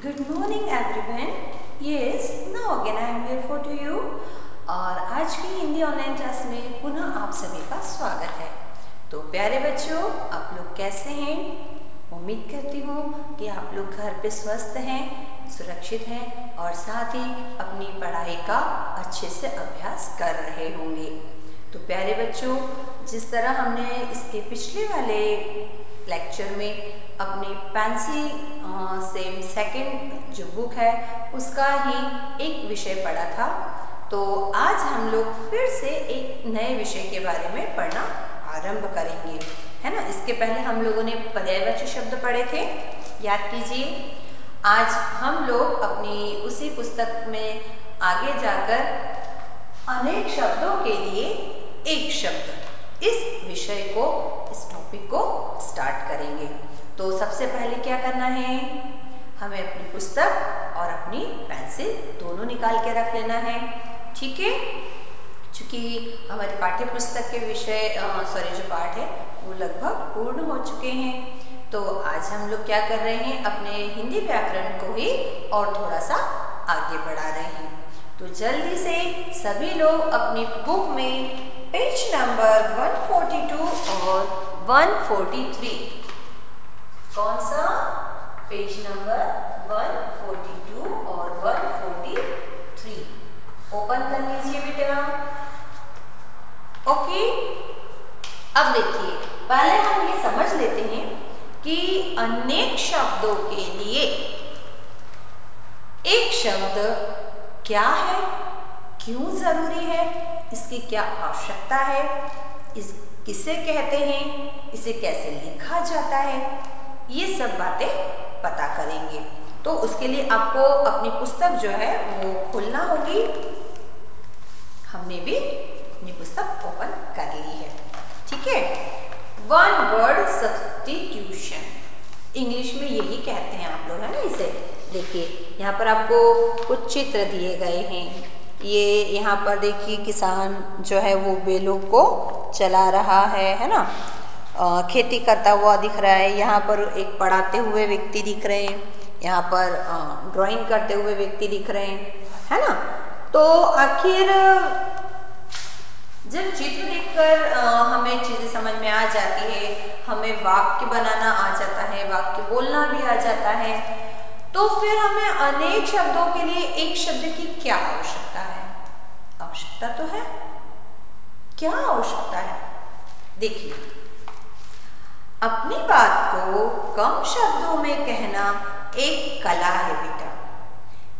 Good morning everyone. Yes, now again I am here for to you. और आज की Hindi online class में पुनः आप सभी का स्वागत है। तो प्यारे बच्चों, आप लोग कैसे हैं? उम्मीद करती हूँ कि आप लोग घर पे स्वस्थ हैं, सुरक्षित हैं और साथ ही अपनी पढ़ाई का अच्छे से अभ्यास कर रहे होंगे। तो प्यारे बच्चों, जिस तरह हमने इसके पिछले वाले लेक्चर में अपनी फैंसी सेम सेकंड जो बुक है उसका ही एक विषय पढ़ा था, तो आज हम लोग फिर से एक नए विषय के बारे में पढ़ना आरंभ करेंगे, है ना। इसके पहले हम लोगों ने पर्यायवाची शब्द पढ़े थे, याद कीजिए। आज हम लोग अपनी उसी पुस्तक में आगे जाकर अनेक शब्दों के लिए एक शब्द, इस विषय को, इस टॉपिक को स्टार्ट करेंगे। तो सबसे पहले क्या करना है, हमें अपनी पुस्तक और अपनी पेंसिल दोनों निकाल के रख लेना है, ठीक है। चूँकि हमारे पाठ्य पुस्तक के विषय जो पाठ है वो लगभग पूर्ण हो चुके हैं, तो आज हम लोग क्या कर रहे हैं, अपने हिंदी व्याकरण को ही और थोड़ा सा आगे बढ़ा रहे हैं। तो जल्दी से सभी लोग अपनी बुक में पेज नंबर 142 और 143, कौन सा पेज नंबर 142 और 143 ओपन कर लीजिए बेटा। ओके, अब देखिए, पहले हम ये समझ लेते हैं कि अनेक शब्दों के लिए एक शब्द क्या है, क्यों जरूरी है, इसकी क्या आवश्यकता है, इस किसे कहते हैं, इसे कैसे लिखा जाता है, ये सब बातें पता करेंगे। तो उसके लिए आपको अपनी पुस्तक जो है वो खोलना होगी। हमने भी अपनी पुस्तक ओपन कर ली है, ठीक है। वन वर्ड सब्स्टिट्यूशन, इंग्लिश में यही कहते हैं आप लोग, है ना। इसे देखिए, यहाँ पर आपको कुछ चित्र दिए गए हैं। ये यहाँ पर देखिए, किसान जो है वो बैलों को चला रहा है ना, खेती करता हुआ दिख रहा है। यहाँ पर एक पढ़ाते हुए व्यक्ति दिख रहे हैं, यहाँ पर ड्राइंग करते हुए व्यक्ति दिख रहे हैं, है ना। तो आखिर जब चित्र देखकर हमें चीज़ें समझ में आ जाती है, हमें वाक्य बनाना आ जाता है, वाक्य बोलना भी आ जाता है, तो फिर हमें अनेक शब्दों के लिए एक शब्द की क्या आवश्यकता है? आवश्यकता तो है, क्या आवश्यकता है? देखिए, अपनी बात को कम शब्दों में कहना एक कला है बेटा।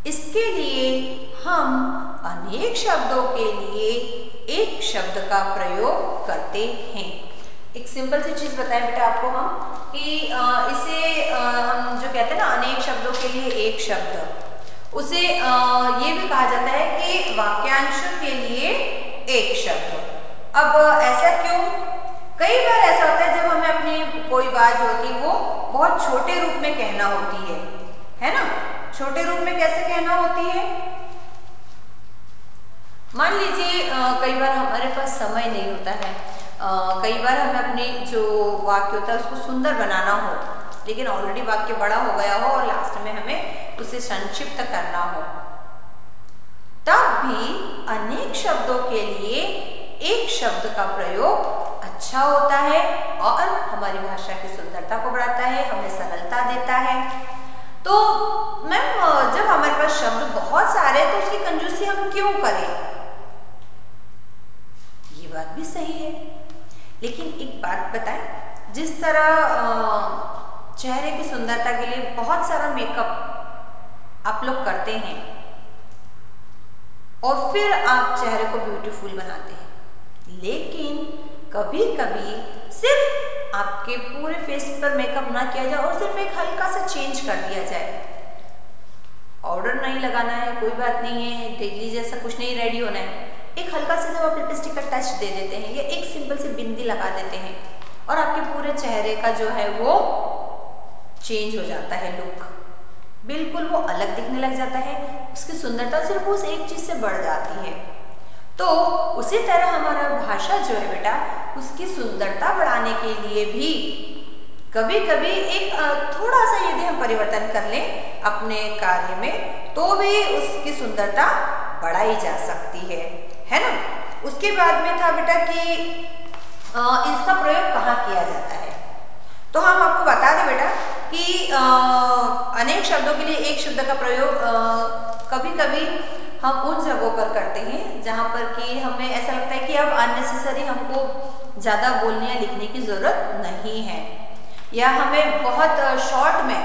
इसके लिए हम अनेक शब्दों के लिए एक शब्द का प्रयोग करते हैं। एक सिंपल सी चीज बताएं बेटा आपको हम, कि इसे हम जो कहते हैं ना अनेक शब्दों के लिए एक शब्द, उसे ये भी कहा जाता है कि वाक्यांश के लिए एक शब्द। अब ऐसा क्यों? कई बार ऐसा होता है जब हमें अपनी कोई बात जो होती है वो बहुत छोटे रूप में कहना होती है ना। छोटे रूप में कैसे कहना होती है? मान लीजिए कई बार हमारे पास समय नहीं होता है, कई बार हमें अपनी जो वाक्य होता है उसको सुंदर बनाना हो, लेकिन ऑलरेडी वाक्य बड़ा हो गया हो और लास्ट में हमें उसे संक्षिप्त करना हो, तब भी अनेक शब्दों के लिए एक शब्द का प्रयोग अच्छा होता है और हमारी भाषा की सुंदरता को बढ़ाता है, हमें सरलता देता है। तो मैम, जब हमारे पास शब्द बहुत सारे तो उसकी कंजूसी हम क्यों करें? ये बात भी सही है, लेकिन एक बात बताएं, जिस तरह चेहरे की सुंदरता के लिए बहुत सारा मेकअप आप लोग करते हैं और फिर आप चेहरे को ब्यूटीफुल बनाते हैं, लेकिन कभी कभी सिर्फ आपके पूरे फेस पर मेकअप ना किया जाए और सिर्फ एक हल्का सा चेंज कर दिया जाए। ऑर्डर नहीं लगाना है, कोई बात नहीं है, डेली जैसा कुछ नहीं रेडी होना है, एक हल्का सा जब आप लिपस्टिक का टच दे देते हैं या एक सिंपल सी बिंदी लगा देते हैं और आपके पूरे चेहरे का जो है वो चेंज हो जाता है, लुक बिल्कुल वो अलग दिखने लग जाता है, उसकी सुंदरता सिर्फ उस एक चीज से बढ़ जाती है। तो उसी तरह हमारा भाषा जो है बेटा, उसकी सुंदरता बढ़ाने के लिए भी कभी कभी एक थोड़ा सा यदि हम परिवर्तन कर लें अपने कार्य में तो भी उसकी सुंदरता बढ़ाई जा सकती है ना। उसके बाद में था बेटा कि इसका प्रयोग कहाँ किया जाता है। तो हम आपको बता दें बेटा कि अनेक शब्दों के लिए एक शब्द का प्रयोग कभी कभी हम उन जगहों पर करते हैं जहाँ पर कि हमें ऐसा लगता है कि अब अननेसेसरी हमको ज़्यादा बोलने या लिखने की ज़रूरत नहीं है, या हमें बहुत शॉर्ट में,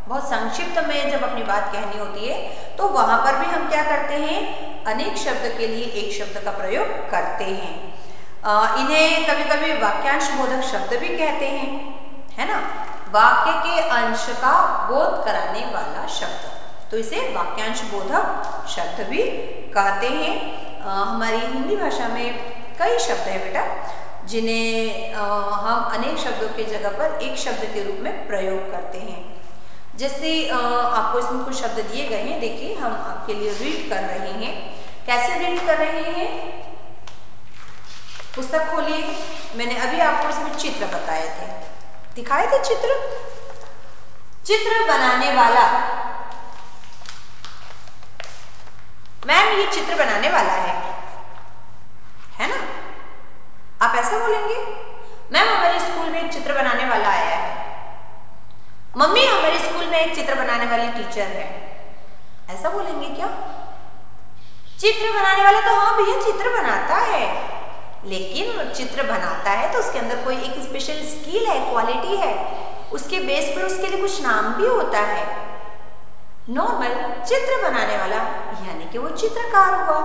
बहुत संक्षिप्त में जब अपनी बात कहनी होती है तो वहाँ पर भी हम क्या करते हैं, अनेक शब्द के लिए एक शब्द का प्रयोग करते हैं। इन्हें कभी कभी वाक्यांश बोधक शब्द भी कहते हैं, है ना। वाक्य के अंश का बोध कराने वाला शब्द, तो इसे वाक्यांश बोधक शब्द भी कहते हैं। हमारी हिंदी भाषा में कई शब्द है बेटा जिन्हें हम अनेक शब्दों की जगह पर एक शब्द के रूप में प्रयोग करते हैं। जैसे आपको इसमें कुछ शब्द दिए गए हैं, देखिए हम आपके लिए रीड कर रहे हैं। कैसे रीड कर रहे हैं, पुस्तक खोलिए। मैंने अभी आपको इसमें चित्र बताए थे, दिखाए थे चित्र। चित्र बनाने वाला, मैम ये चित्र बनाने वाला है ना। आप ऐसा बोलेंगे, मैम हमारे स्कूल में एक चित्र बनाने वाला आया है, मम्मी हमारे स्कूल में एक चित्र बनाने वाली टीचर है, ऐसा बोलेंगे क्या। चित्र बनाने वाला तो हाँ भैया चित्र बनाता है, लेकिन चित्र बनाता है तो उसके अंदर कोई एक स्पेशल स्किल है, क्वालिटी है, उसके बेस पर उसके लिए कुछ नाम भी होता है। नॉर्मल चित्र बनाने वाला यानी कि वो चित्रकार हुआ,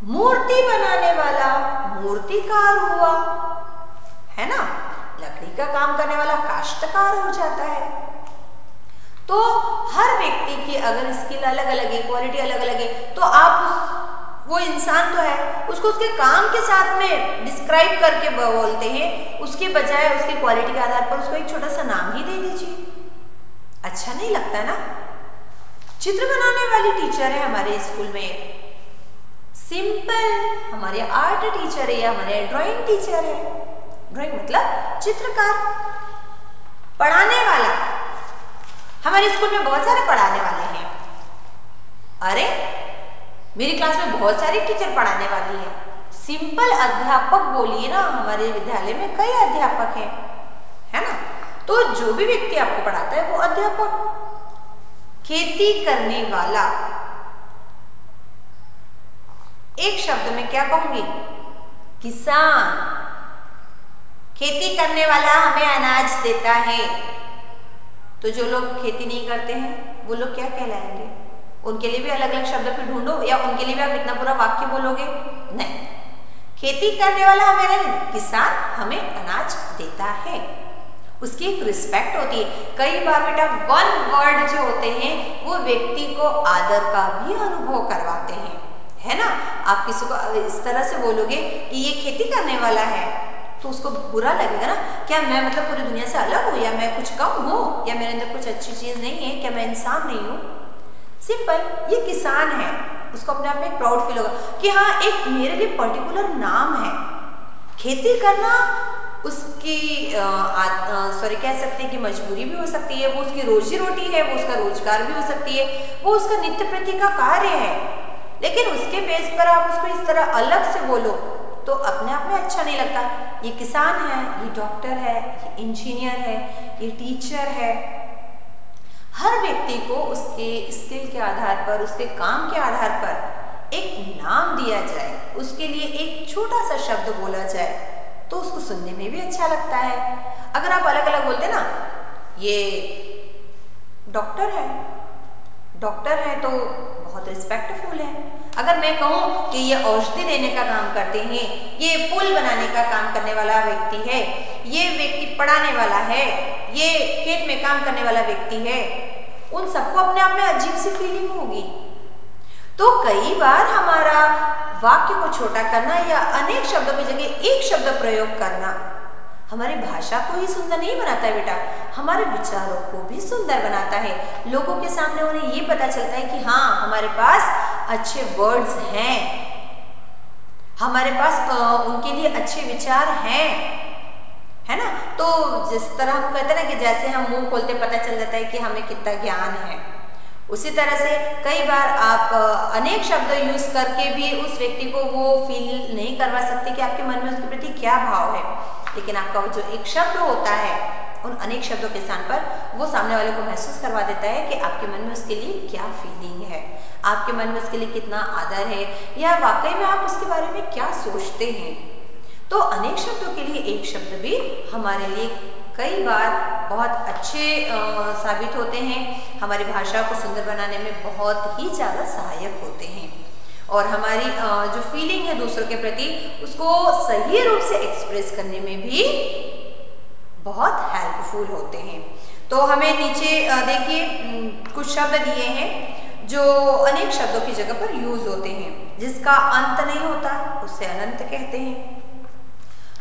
मूर्ति बनाने वाला मूर्तिकार हुआ, है ना। लकड़ी का काम करने वाला काश्तकार हो जाता है। तो हर व्यक्ति की अगर स्किल अलग अलग है, क्वालिटी अलग अलग है, तो आप वो इंसान तो है उसको उसके काम के साथ में डिस्क्राइब करके बोलते हैं, उसके बजाय उसकी क्वालिटी के आधार पर उसको एक छोटा सा नाम ही दे दीजिए। अच्छा नहीं लगता ना। चित्र बनाने वाली टीचर है हमारे स्कूल में, सिंपल हमारे आर्ट टीचर है या हमारे ड्राइंग टीचर है, ड्राइंग मतलब चित्रकार। पढ़ाने वाला, हमारे स्कूल में बहुत सारे पढ़ाने वाले हैं। अरे मेरी क्लास में बहुत सारी टीचर पढ़ाने वाली है, सिंपल अध्यापक बोलिए ना, हमारे विद्यालय में कई अध्यापक हैं, है ना। तो जो भी व्यक्ति आपको पढ़ाता है वो अध्यापक। खेती करने वाला, एक शब्द में क्या कहूंगी, किसान। खेती करने वाला हमें अनाज देता है। तो जो लोग खेती नहीं करते हैं वो लोग क्या कहलाएंगे, उनके लिए भी अलग अलग शब्द फिर ढूंढो, या उनके लिए भी आप इतना पूरा वाक्य बोलोगे, नहीं। खेती करने वाला हमें, किसान हमें अनाज देता है, उसकी एक रिस्पेक्ट होती है। कई बार बेटा वन वर्ड जो होते हैं वो व्यक्ति को आदर का भी अनुभव करवाते हैं, है ना। आप किसी को इस तरह से बोलोगे कि ये खेती करने वाला है तो उसको बुरा लगेगा ना, क्या मैं मतलब पूरी दुनिया से अलग हूँ, या मैं कुछ कम हूँ, या मेरे अंदर कुछ अच्छी चीज़ नहीं है, क्या मैं इंसान नहीं हूँ। सिंपल, ये किसान है, उसको अपने आप में एक प्राउड फील होगा कि हाँ एक मेरे लिए पर्टिकुलर नाम है। खेती करना उसकी कह सकते हैं कि मजबूरी भी हो सकती है, वो उसकी रोजी रोटी है, वो उसका रोजगार भी हो सकती है, वो उसका नित्य प्रति का कार्य है। लेकिन उसके बेस पर आप उसको इस तरह अलग से बोलो तो अपने आप में अच्छा नहीं लगता। ये किसान है, ये डॉक्टर है, ये इंजीनियर है, ये टीचर है। हर व्यक्ति को उसके स्किल के आधार पर, उसके काम के आधार पर एक नाम दिया जाए, उसके लिए एक छोटा सा शब्द बोला जाए तो उसको सुनने में भी अच्छा लगता है। अगर आप अलग अलग बोलते ना, ये डॉक्टर है तो बहुत रिस्पेक्टफुल है। अगर मैं कहूँ कि ये औषधि देने का काम करते हैं, ये पुल बनाने का काम करने वाला व्यक्ति है, ये व्यक्ति पढ़ाने वाला है, ये खेत में काम करने वाला व्यक्ति है, उन सबको अपने आप में अजीब सी फीलिंग होगी। तो कई बार हमारा वाक्य को छोटा करना या अनेक शब्दों की जगह एक शब्द प्रयोग करना हमारी भाषा को ही सुंदर नहीं बनाता है बेटा, हमारे विचारों को भी सुंदर बनाता है। लोगों के सामने उन्हें ये पता चलता है कि हाँ हमारे पास अच्छे वर्ड्स हैं, हमारे पास उनके लिए अच्छे विचार हैं, है ना। तो जिस तरह हम कहते हैं ना कि जैसे हम मुंह खोलते पता चल जाता है कि हमें कितना ज्ञान है, उसी तरह से कई बार आप अनेक शब्द यूज करके भी उस व्यक्ति को वो फील नहीं करवा सकते कि आपके मन में उसके प्रति क्या भाव है, लेकिन आपका जो एक शब्द होता है उन अनेक शब्दों के स्थान पर वो सामने वाले को महसूस करवा देता है कि आपके मन में उसके लिए क्या फीलिंग है, आपके मन में उसके लिए कितना आदर है, या वाकई में आप उसके बारे में क्या सोचते हैं। तो अनेक शब्दों के लिए एक शब्द भी हमारे लिए कई बार बहुत अच्छे साबित होते हैं, हमारी भाषा को सुंदर बनाने में बहुत ही ज़्यादा सहायक होते हैं, और हमारी जो फीलिंग है दूसरों के प्रति उसको सही रूप से एक्सप्रेस करने में भी बहुत हेल्पफुल होते हैं। तो हमें नीचे देखिए कुछ शब्द दिए हैं जो अनेक शब्दों की जगह पर यूज होते हैं। जिसका अंत नहीं होता उसे अनंत कहते हैं,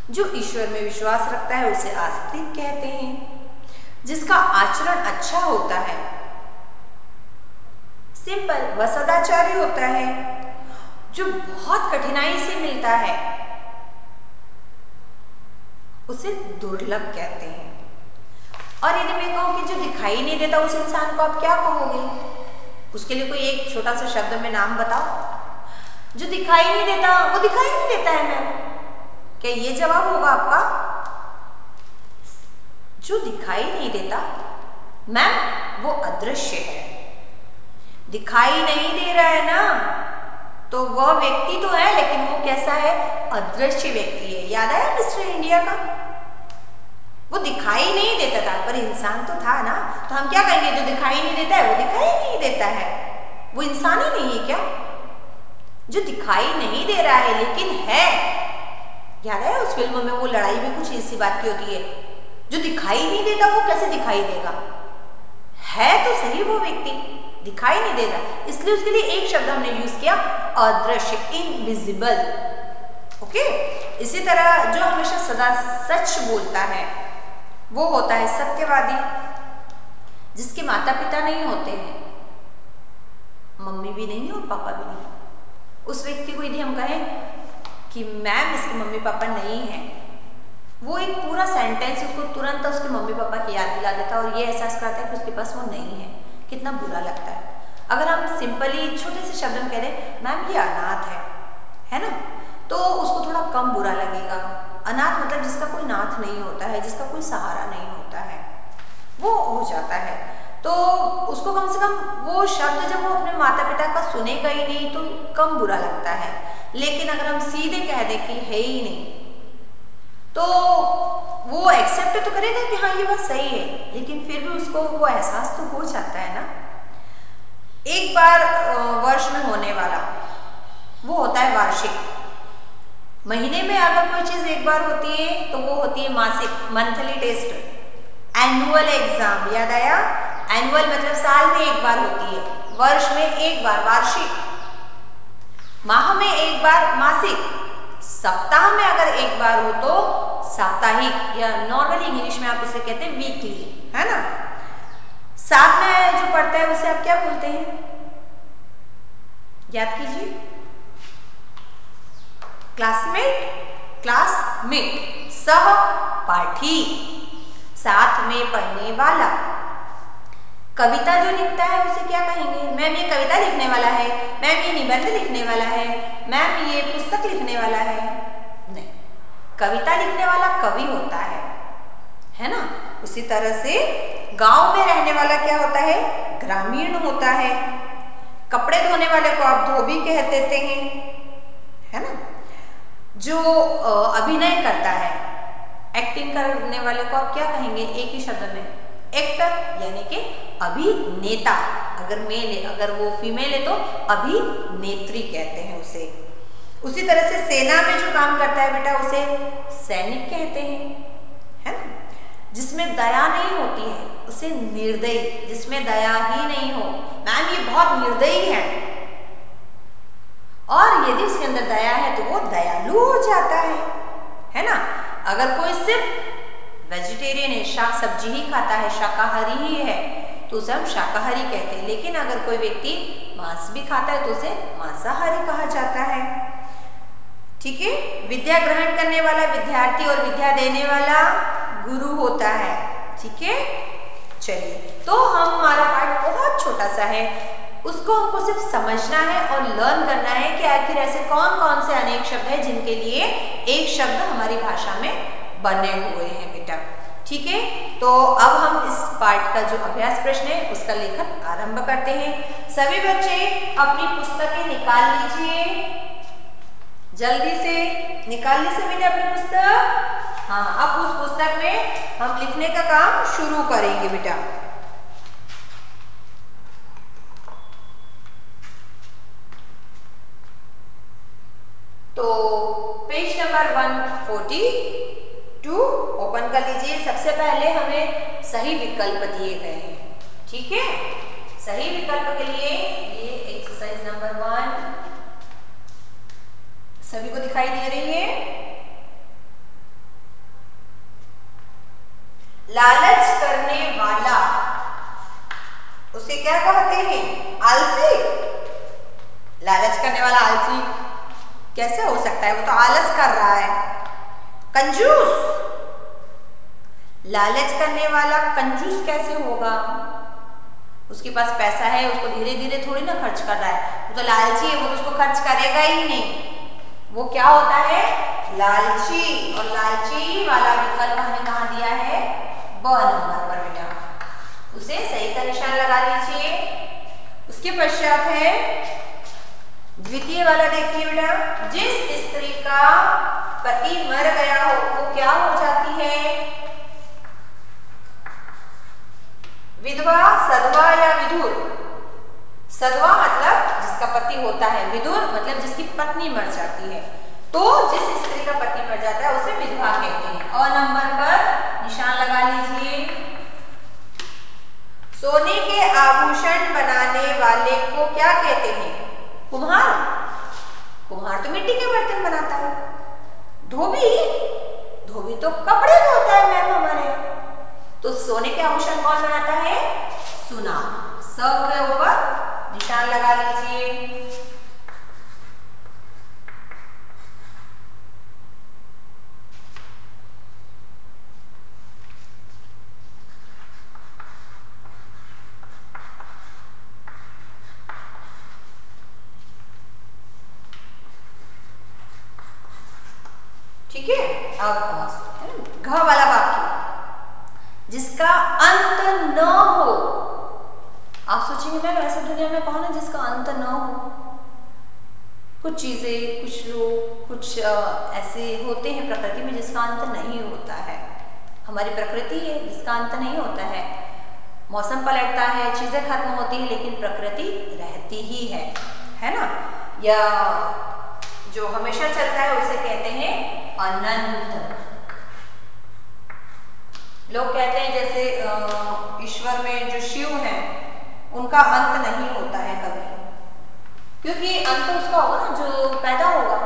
जो ईश्वर में विश्वास रखता है उसे आस्तिक कहते हैं, जिसका आचरण अच्छा होता है सिंपल व सदाचारी होता है, जो बहुत कठिनाई से मिलता है उसे दुर्लभ कहते हैं। और यदि मैं कहूं कि जो दिखाई नहीं देता उस इंसान को आप क्या कहोगे, उसके लिए कोई एक छोटा सा शब्द में नाम बताओ। जो दिखाई नहीं देता वो दिखाई नहीं देता है मैम, क्या ये जवाब होगा आपका? जो दिखाई नहीं देता मैम वो अदृश्य है। दिखाई नहीं दे रहा है ना, तो वह व्यक्ति तो है लेकिन वो कैसा है? अदृश्य व्यक्ति है। याद आया मिस्टर इंडिया का? वो दिखाई नहीं देता था पर इंसान तो था ना, तो हम क्या कहेंगे? जो दिखाई नहीं देता है वो दिखाई नहीं देता है, वो इंसान ही नहीं है क्या? जो दिखाई नहीं दे रहा है लेकिन है। याद है उस फिल्म में वो लड़ाई भी कुछ इसी बात की होती है, जो दिखाई नहीं देता वो कैसे दिखाई देगा? है तो सही वो व्यक्ति, दिखाई नहीं देता, इसलिए उसके लिए एक शब्द हमने यूज किया अदृश्य, इनविजिबल। ओके। इसी तरह जो हमेशा सदा सच बोलता है वो होता है सत्यवादी, जिसके माता पिता नहीं होते हैं, मम्मी भी नहीं और पापा भी नहीं। उस व्यक्ति को यदि हम कहें कि मैम इसके मम्मी पापा नहीं हैं, वो एक पूरा सेंटेंस उसको तुरंत उसके मम्मी पापा की याद दिला देता है और ये एहसास कराता है कि उसके पास वो नहीं है। कितना बुरा लगता है। अगर हम सिंपली छोटे से शब्द में कह दें मैम ये अनाथ है ना, तो उसको थोड़ा कम बुरा लगेगा। अनाथ मतलब जिसका कोई नाथ नहीं होता है, जिसका कोई सहारा नहीं होता है, वो हो जाता है। तो उसको कम से कम वो शब्द जब वो अपने माता पिता का सुनेगा ही नहीं तो कम बुरा लगता है। लेकिन अगर हम सीधे कह दें कि है ही नहीं, तो वो एक्सेप्ट तो करेगा कि हाँ ये बात सही है, लेकिन फिर भी उसको वो एहसास तो हो जाता है ना। एक बार वर्ष में होने वाला वो होता है वार्षिक। महीने में अगर कोई चीज एक बार होती है तो वो होती है मासिक, मंथली टेस्ट, एनुअल एग्जाम। याद आया? एनुअल मतलब साल में एक बार होती है, वर्ष में एक बार वार्षिक, माह में एक बार मासिक, सप्ताह में अगर एक बार हो तो साप्ताहिक, या नॉर्मली इंग्लिश में आप उसे कहते हैं वीकली, है ना। साथ में जो पढ़ता है उसे आप क्या बोलते हैं? याद कीजिए। क्लासमेट, सहपाठी, साथ में पढ़ने वाला। कविता जो लिखता है उसे क्या कहेंगे? मैम ये कविता लिखने वाला है, मैम ये निबंध लिखने वाला है, मैम ये पुस्तक लिखने वाला है। नहीं, कविता लिखने वाला कवि होता है ना। उसी तरह से गांव में रहने वाला क्या होता है? ग्रामीण होता है। कपड़े धोने वाले को आप धोबी कह देते हैं, है ना। जो अभिनय करता है, एक्टिंग करने वाले को आप क्या कहेंगे? एक ही शब्द में, एक्टर, यानी कि अभिनेता। अगर मेल है, अगर वो फीमेल है तो अभिनेत्री कहते हैं उसे। उसी तरह से सेना में जो काम करता है बेटा उसे सैनिक कहते हैं, है ना। जिसमें दया नहीं होती है उसे निर्दयी, जिसमें दया ही नहीं हो, मैम ये बहुत निर्दयी है, और यदि उसके अंदर दया है तो वो दयालु हो जाता है ना। अगर कोई सिर्फ वेजिटेरियन है, शाक सब्जी ही खाता है, शाकाहारी ही है, तो उसे हम शाकाहारी कहते हैं। लेकिन अगर कोई व्यक्ति मांस भी खाता है तो उसे मांसाहारी कहा जाता है। ठीक है। विद्या ग्रहण करने वाला विद्यार्थी और विद्या देने वाला गुरु होता है। ठीक है, चलिए, तो हमारा पार्ट बहुत छोटा सा है, उसको हमको सिर्फ समझना है और लर्न करना है कि आखिर ऐसे कौन कौन से अनेक शब्द हैं जिनके लिए एक शब्द हमारी भाषा में बने हुए हैं बेटा। ठीक है, तो अब हम इस पार्ट का जो अभ्यास प्रश्न है उसका लेखन आरंभ करते हैं। सभी बच्चे अपनी पुस्तकें निकाल लीजिए, जल्दी से निकाल ली सभी ने अपनी पुस्तक। हाँ, अब उस पुस्तक में हम लिखने का काम शुरू करेंगे बेटा। तो पेज नंबर 142 ओपन कर लीजिए। सबसे पहले हमें सही विकल्प दिए गए हैं। ठीक है, सही विकल्प के लिए ये एक्सरसाइज नंबर 1 सभी को दिखाई दे रही है। लालच करने वाला उसे क्या कहते हैं? आलसी। लालच करने वाला आलसी कैसे हो सकता है? वो तो आलस कर रहा है। कंजूस, लालच करने वाला कंजूस कैसे होगा? उसके पास पैसा है, उसको धीरे धीरे थोड़ी ना खर्च कर रहा है। वो तो लालची है, वो तो उसको खर्च करेगा ही नहीं। वो क्या होता है? लालची। और लालची वाला विकल्प हमें कहाँ दिया है? ब नंबर पर बेटा। उसे सही का निशान लगा लीजिए। उसके पश्चात है द्वितीय वाला, देखिए बेटा, जिस स्त्री का पति मर गया हो वो क्या हो जाती है? विधवा, सधवा या विधुर? सधवा मतलब जिसका पति होता है, विधुर मतलब जिसकी पत्नी मर जाती है। तो जिस स्त्री का पति मर जाता है उसे विधवा कहते हैं। और नंबर पर निशान लगा लीजिए। सोने के आभूषण बनाने वाले को क्या कहते हैं? कुम्हार। कुम्हार तो मिट्टी के बर्तन बनाता है। धोबी, धोबी तो कपड़े धोता है मैम हमारे। तो सोने के आभूषण कौन बनाता है? सुनार। सब के ऊपर निशान लगा लीजिए। ठीक है, अब घ वाला वाक्य, जिसका अंत न हो। आप सोचेंगे ना, ऐसे दुनिया में कौन है जिसका अंत न हो? कुछ चीजें, कुछ लोग, कुछ ऐसे होते हैं प्रकृति में जिसका अंत नहीं होता है। हमारी प्रकृति है जिसका अंत नहीं होता है। मौसम पलटता है, चीजें खत्म होती है, लेकिन प्रकृति रहती ही है ना? या जो हमेशा चलता है उसे कहते हैं अनंत। लोग कहते हैं जैसे ईश्वर में जो शिव हैं उनका अंत नहीं होता है कभी, क्योंकि अंत उसका होगा ना जो पैदा होगा।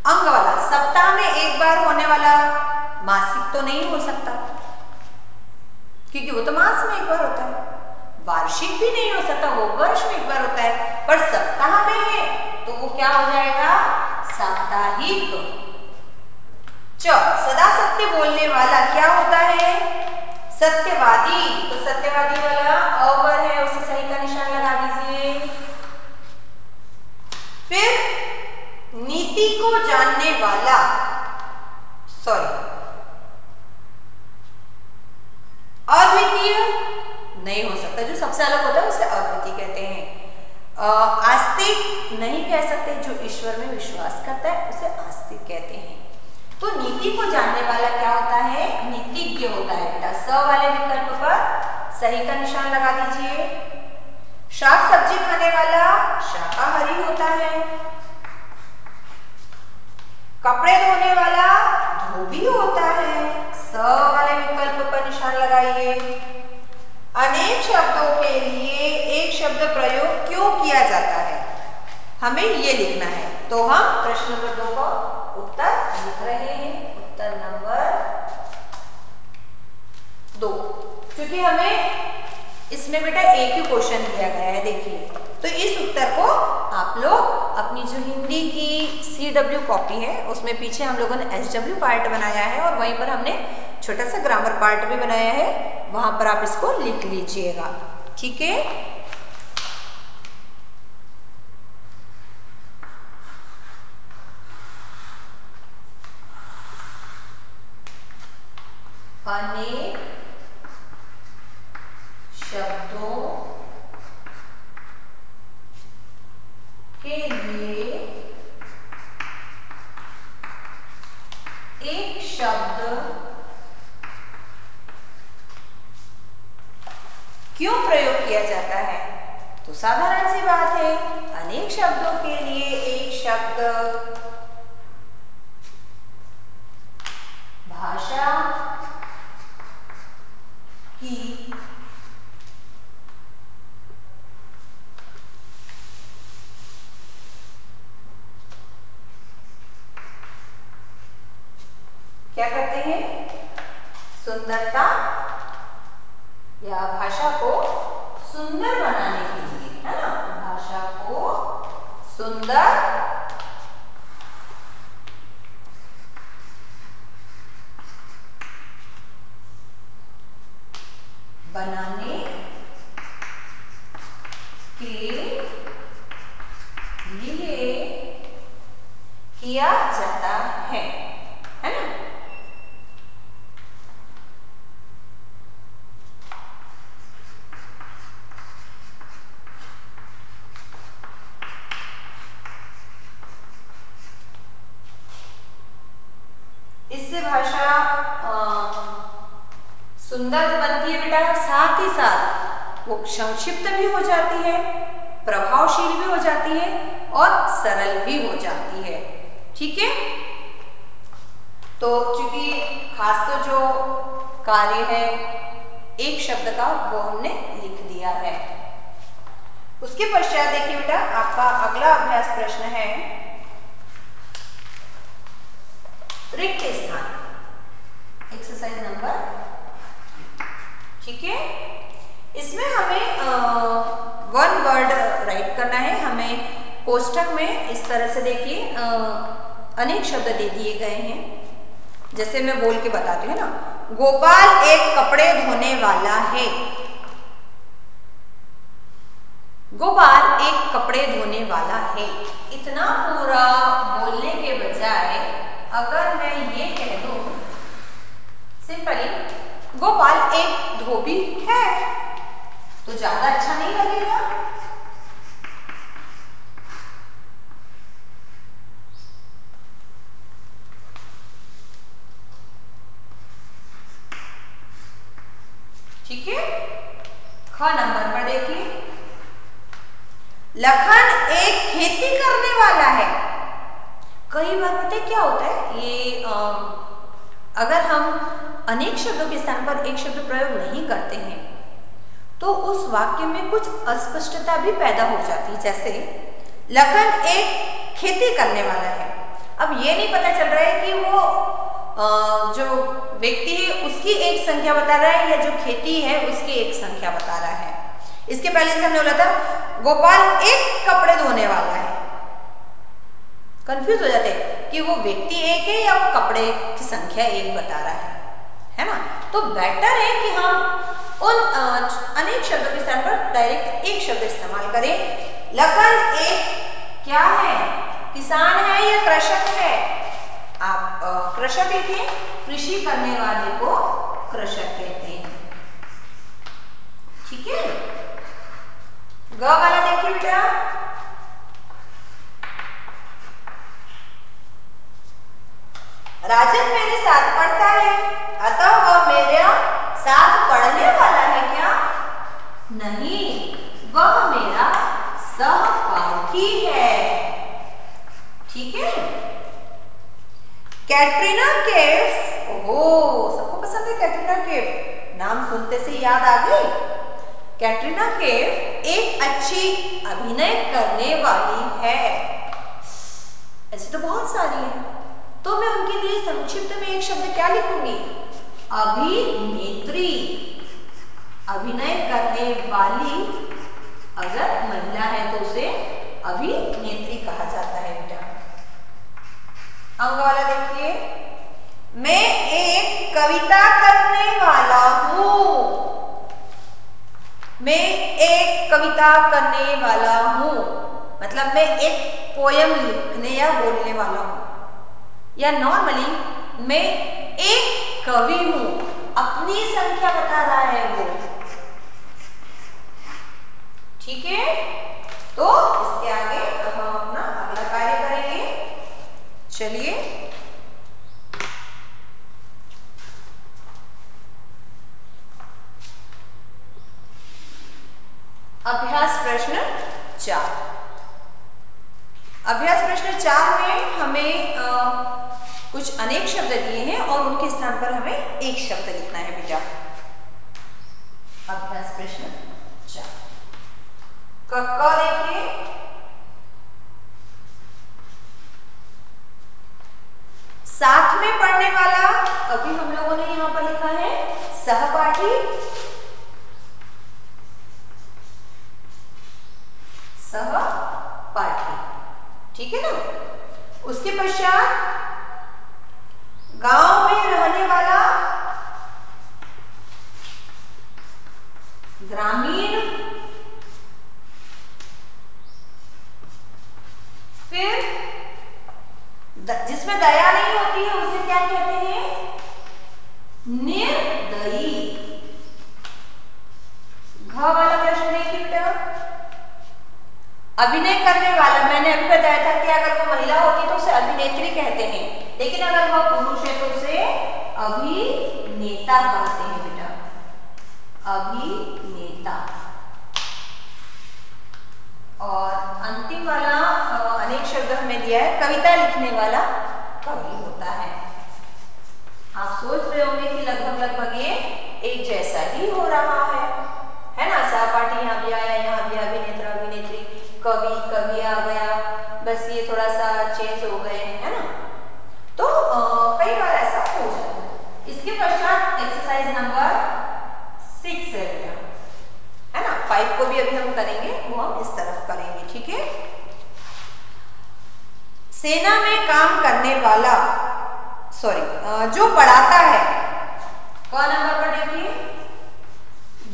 अंग वाला, सप्ताह में एक बार होने वाला मासिक तो नहीं हो सकता, क्योंकि वो तो मास में एक बार होता है। वार्षिक भी नहीं हो सकता, वो वर्ष में एक बार होता है। पर सप्ताह में है तो वो क्या हो जाएगा? साप्ताहिक। सदा सत्य बोलने वाला क्या होता है? सत्यवादी। तो सत्यवादी वाला अवर है, उसे सही का निशान लगा दीजिए। फिर नीति को जानने वाला, अद्वितीय नहीं हो सकता, जो सबसे अलग होता है उसे अद्वितीय कहते हैं। आस्तिक नहीं कह सकते, जो ईश्वर में विश्वास करता है उसे आस्तिक कहते हैं। तो नीति को जानने वाला क्या होता है? नीतिज्ञ होता है बेटा। स वाले विकल्प पर सही का निशान लगा दीजिए। शाक सब्जी खाने वाला शाकाहारी होता है। कपड़े धोने वाला धोबी होता है। स वाले विकल्प पर निशान लगाइए। अनेक शब्दों के लिए एक शब्द प्रयोग क्यों किया जाता है? हमें ये लिखना है। तो हम प्रश्न नंबर 2 का उत्तर लिख रहे हैं। उत्तर नंबर 2, क्योंकि हमें इसमें बेटा एक ही क्वेश्चन दिया गया है। देखिए, तो इस उत्तर को आप लोग अपनी जो हिंदी की CW कॉपी है उसमें पीछे हम लोगों ने SW पार्ट बनाया है और वहीं पर हमने छोटा सा ग्रामर पार्ट भी बनाया है, वहां पर आप इसको लिख लीजिएगा। ठीक है, अनेक शब्दों के लिए एक शब्द क्यों प्रयोग किया जाता है? तो साधारण सी बात है, अनेक शब्दों के लिए एक शब्द भाषा की क्या करते हैं? सुंदरता या भाषा को सुंदर बनाने के लिए, है ना, भाषा को सुंदर बनाने के लिए किया जाता है ना। इससे भाषा सुंदर बनती है बेटा, साथ ही साथ वो संक्षिप्त भी हो जाती है, प्रभावशील भी हो जाती है और सरल भी हो जाती है। ठीक है, तो चूंकि खास तो जो कार्य है एक शब्द का वो हमने लिख दिया है। उसके पश्चात देखिए बेटा, आपका अगला अभ्यास प्रश्न है रिक्त स्थान, एक्सरसाइज नंबर। ठीक है, इसमें हमें वन वर्ड राइट करना है। हमें कोष्ठक में इस तरह से देखिए अनेक शब्द दे दिए गए हैं, जैसे मैं बोल के बताती हूँ ना। गोपाल एक कपड़े धोने वाला है। गोपाल एक कपड़े धोने वाला है। इतना पूरा बोलने के बजाय अगर मैं ये कह दूं सिंपली गोपाल एक धोबी है, तो ज्यादा अच्छा नहीं लगेगा? ठीक है, ख नंबर पर देखिए, लखन एक खेती करने वाला है। कई बार पता है क्या होता है, ये अगर हम अनेक शब्दों के स्थान पर एक शब्द प्रयोग नहीं करते हैं तो उस वाक्य में कुछ अस्पष्टता भी पैदा हो जाती है। जैसे लखन एक खेती करने वाला है, अब ये नहीं पता चल रहा है कि वो जो व्यक्ति है उसकी एक संख्या बता रहा है या जो खेती है उसकी एक संख्या बता रहा है। इसके पहले से हमने बोला था गोपाल एक कपड़े धोने वाला है, कंफ्यूज हो जाते हैं कि वो व्यक्ति एक है या वो कपड़े की संख्या एक बता रहा है ना। तो बेटर है कि हम उन अनेक शब्दों के स्थान पर डायरेक्ट एक शब्द इस्तेमाल करें। लखन एक क्या है, किसान है या कृषक है? आप कृषक लिखिए, कृषि करने वाले को कृषक कहते हैं। ठीक है, ग वाला देखिए बेटा, राजन मेरे साथ पढ़ता है अतः वह मेरा साथ पढ़ने वाला है क्या? नहीं, वह मेरा सहपाठी है। ठीक है, कैटरीना कैफ, ओहो सबको पसंद है कैटरीना कैफ, नाम सुनते से याद आ गई। कैटरीना कैफ एक अच्छी अभिनय करने वाली है। ऐसे तो बहुत सारी है, तो मैं उनके लिए संक्षिप्त में एक शब्द क्या लिखूंगी? अभिनेत्री। अभिनय करने वाली अगर महिला है तो उसे अभिनेत्री कहा जाता है बेटा। अंग वाला देखिए, मैं एक कविता करने वाला हूँ। मैं एक कविता करने वाला हूँ मतलब मैं एक पोयम लिखने या बोलने वाला हूँ, या नॉर्मली मैं एक कवि हूँ, अपनी संख्या बता रहा है वो। ठीक है, तो इसके आगे अब हम अपना अगला कार्य करेंगे। चलिए, अभ्यास प्रश्न 4। अभ्यास प्रश्न 4 में हमें कुछ अनेक शब्द दिए हैं और उनके स्थान पर हमें एक शब्द लिखना है बेटा। अभ्यास प्रश्न 4 क देखिए, साथ में पढ़ने वाला अभी हम लोगों ने यहां पर लिखा है सहपाठी, सहपाठी। ठीक है ना। उसके पश्चात गांव में रहने वाला ग्रामीण, फिर जिसमें दया नहीं होती है उसे क्या कहते हैं? निर्दयी। घ वाला प्रश्न देखिए बेटा, अभिनय करने वाला, मैंने अभी बताया था कि अगर वो महिला होती तो उसे अभिनेत्री कहते हैं, लेकिन अगर वह पुरुष है तो उसे अभिनेता कहते हैं बेटा, अभिनेता। और अंतिम वाला अनेक शब्द हमें दिया है, कविता लिखने वाला कवि होता है। आप सोच रहे होंगे कि लगभग ये एक जैसा ही हो रहा है ना। सहपाठी यहाँ भी आया, यहाँ भी अभिनेता अभिनेत्री, कवि कवि आ गया, बस ये थोड़ा सा चेंज हो गए, है ना। तो कई बार ऐसा हो जाता है। इसके पश्चात एक्सरसाइज नंबर 6 है ना। 5 को भी अभी हम करेंगे, वो हम इस तरफ करेंगे। ठीक है। सेना में काम करने वाला, जो पढ़ाता है, कौन नंबर पर देखिए,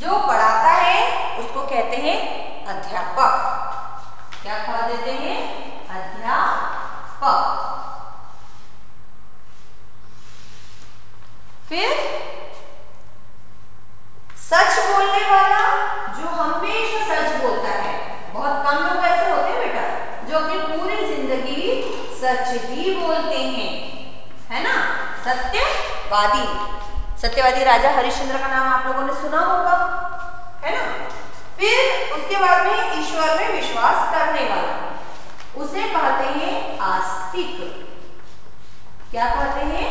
जो पढ़ाता है उसको कहते हैं अध्यापक। क्या कह देते हैं? अध्यापक। फिर सच बोलने वाला, जो हमेशा सच बोलता है। बहुत कम लोग ऐसे होते हैं बेटा जो अपनी पूरी जिंदगी सच ही बोलते हैं, है ना। सत्यवादी, सत्यवादी राजा हरिश्चंद्र का नाम आप लोगों ने सुना होगा, है ना। फिर उसके बाद में ईश्वर में विश्वास करने वाला, उसे कहते हैं आस्तिक। क्या कहते हैं?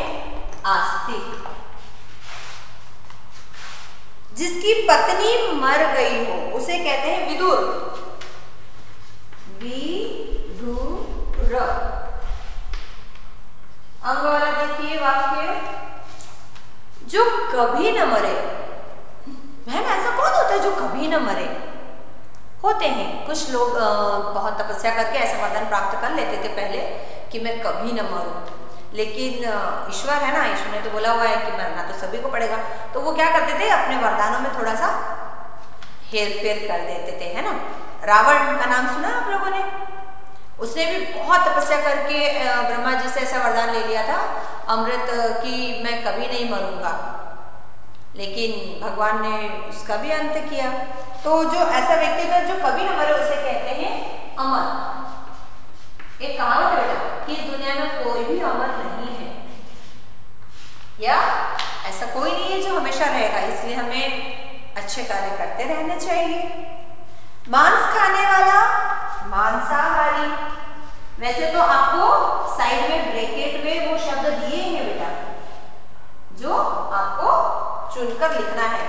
आस्तिक। जिसकी पत्नी मर गई हो उसे कहते हैं विदुर, विदुर। अंग वाला देखिए वाक्य, जो कभी न मरे। मैम ऐसा कौन होता है जो कभी न मरे? होते हैं कुछ लोग, बहुत तपस्या करके ऐसा वरदान प्राप्त कर लेते थे पहले कि मैं कभी न मरूं, लेकिन ईश्वर है ना, ईश्वर ने तो बोला हुआ है कि मरना तो सभी को पड़ेगा, तो वो क्या करते थे, अपने वरदानों में थोड़ा सा हेर फेर कर देते थे, है ना। रावण का नाम सुना आप लोगों ने? उसने भी बहुत तपस्या करके ब्रह्मा जी से ऐसा वरदान ले लिया था अमृत कि मैं कभी नहीं मरूंगा, लेकिन भगवान ने उसका भी अंत किया। तो जो ऐसा व्यक्ति था जो कभी न मरे उसे कहते हैं अमर। एक कहावत है बेटा कि इस दुनिया में कोई भी अमर नहीं है, या ऐसा कोई नहीं है जो हमेशा रहेगा, इसलिए हमें अच्छे कार्य करते रहने चाहिए। मांस खाने वाला, मांसाहारी। वैसे तो आपको साइड में ब्रैकेट में वो शब्द दिए हैं बेटा जो आपको चुनकर लिखना है,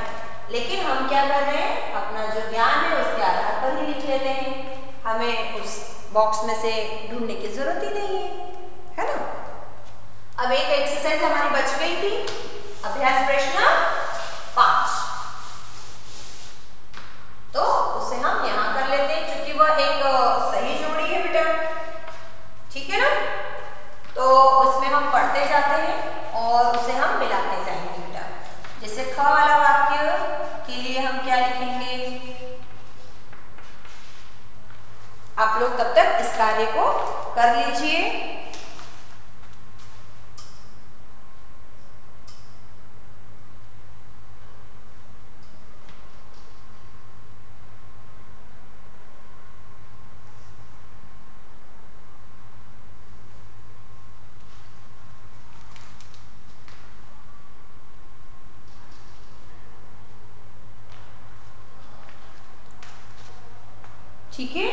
लेकिन हम क्या कर रहे हैं, अपना जो ज्ञान है उसके आधार पर ही लिख लेते हैं, हमें उस बॉक्स में से ढूंढने की जरूरत ही नहीं है ना। अब एक एक्सरसाइज हमारी बच गई थी, अभ्यास प्रश्न 5, तो उसे हम यहाँ कर लेते हैं, क्योंकि वह एक सही जोड़ी कार्य को कर लीजिए। ठीक है,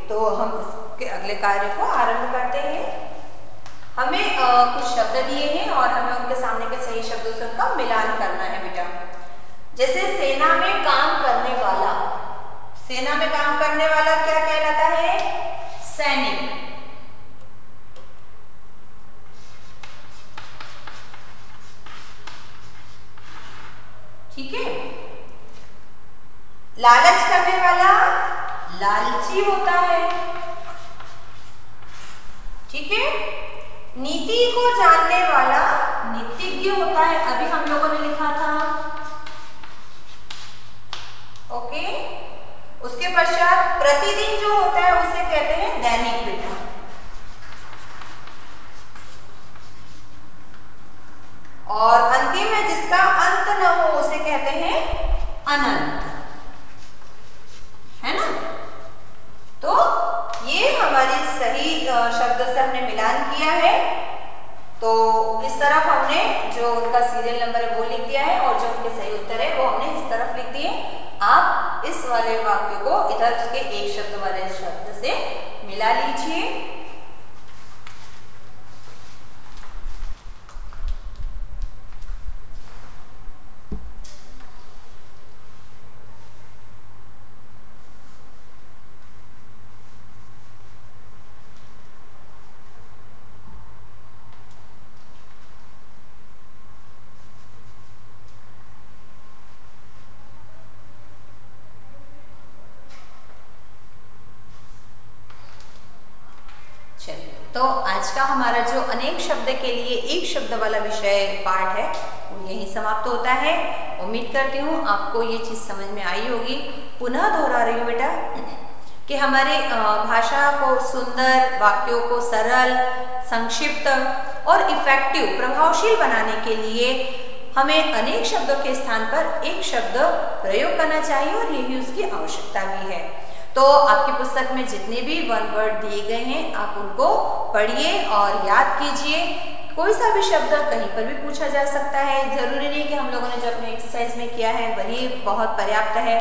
तो हम इसके अगले कार्य को आरंभ करते हैं। हमें कुछ शब्द दिए हैं और हमें उनके सामने के सही शब्दों से उनका मिलान करना है बेटा। जैसे सेना में काम करने वाला, सेना में काम करने वाला क्या कहलाता है? सैनिक। ठीक है, लालच करने वाला लालची होता है। ठीक है, नीति को जानने वाला नीतिज्ञ होता है। अभी हम लोगों ने लिखा था। ओके, उसके पश्चात प्रतिदिन जो होता है उसे कहते हैं दैनिक बेटा। और अंतिम में जिसका अंत न हो उसे कहते हैं अनंत, है ना। तो ये हमारी सही शब्द से हमने मिलान किया है। तो इस तरफ हमने जो उनका सीरियल नंबर है वो लिख दिया है और जो उनके सही उत्तर है वो हमने इस तरफ लिख दिए। आप इस वाले वाक्य को इधर उसके एक शब्द वाले शब्द से मिला लीजिए। तो आज का हमारा जो अनेक शब्द के लिए एक शब्द वाला विषय पाठ है वो यहीं समाप्त होता है। उम्मीद करती हूँ आपको ये चीज़ समझ में आई होगी। पुनः दोहरा रही हूँ बेटा कि हमारे भाषा को सुंदर, वाक्यों को सरल, संक्षिप्त और इफेक्टिव, प्रभावशील बनाने के लिए हमें अनेक शब्दों के स्थान पर एक शब्द प्रयोग करना चाहिए और यही उसकी आवश्यकता भी है। तो आपकी पुस्तक में जितने भी वन वर्ड दिए गए हैं आप उनको पढ़िए और याद कीजिए। कोई सा भी शब्द कहीं पर भी पूछा जा सकता है, जरूरी नहीं कि हम लोगों ने जो अपने एक्सरसाइज में किया है वही बहुत पर्याप्त है।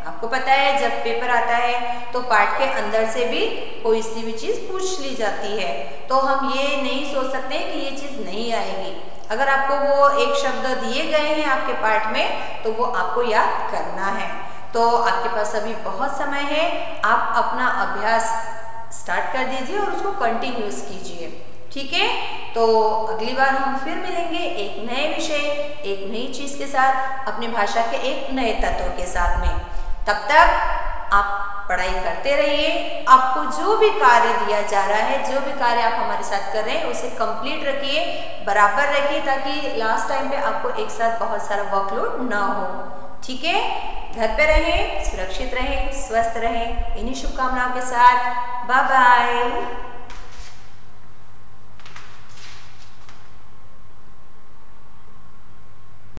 आपको पता है जब पेपर आता है तो पाठ के अंदर से भी कोई सी भी चीज़ पूछ ली जाती है, तो हम ये नहीं सोच सकते कि ये चीज़ नहीं आएगी। अगर आपको वो एक शब्द दिए गए हैं आपके पाठ में तो वो आपको याद करना है। तो आपके पास अभी बहुत समय है, आप अपना अभ्यास स्टार्ट कर दीजिए और उसको कंटिन्यूस कीजिए। ठीक है, तो अगली बार हम फिर मिलेंगे एक नए विषय, एक नई चीज़ के साथ, अपनी भाषा के एक नए तत्व के साथ में। तब तक आप पढ़ाई करते रहिए। आपको जो भी कार्य दिया जा रहा है, जो भी कार्य आप हमारे साथ कर रहे हैं उसे कंप्लीट रखिए, बराबर रखिए, ताकि लास्ट टाइम पे आपको एक साथ बहुत सारा वर्कलोड ना हो। ठीक है, घर पे रहें, सुरक्षित रहें, स्वस्थ रहें। इन्हीं शुभकामनाओं के साथ बाय बाय।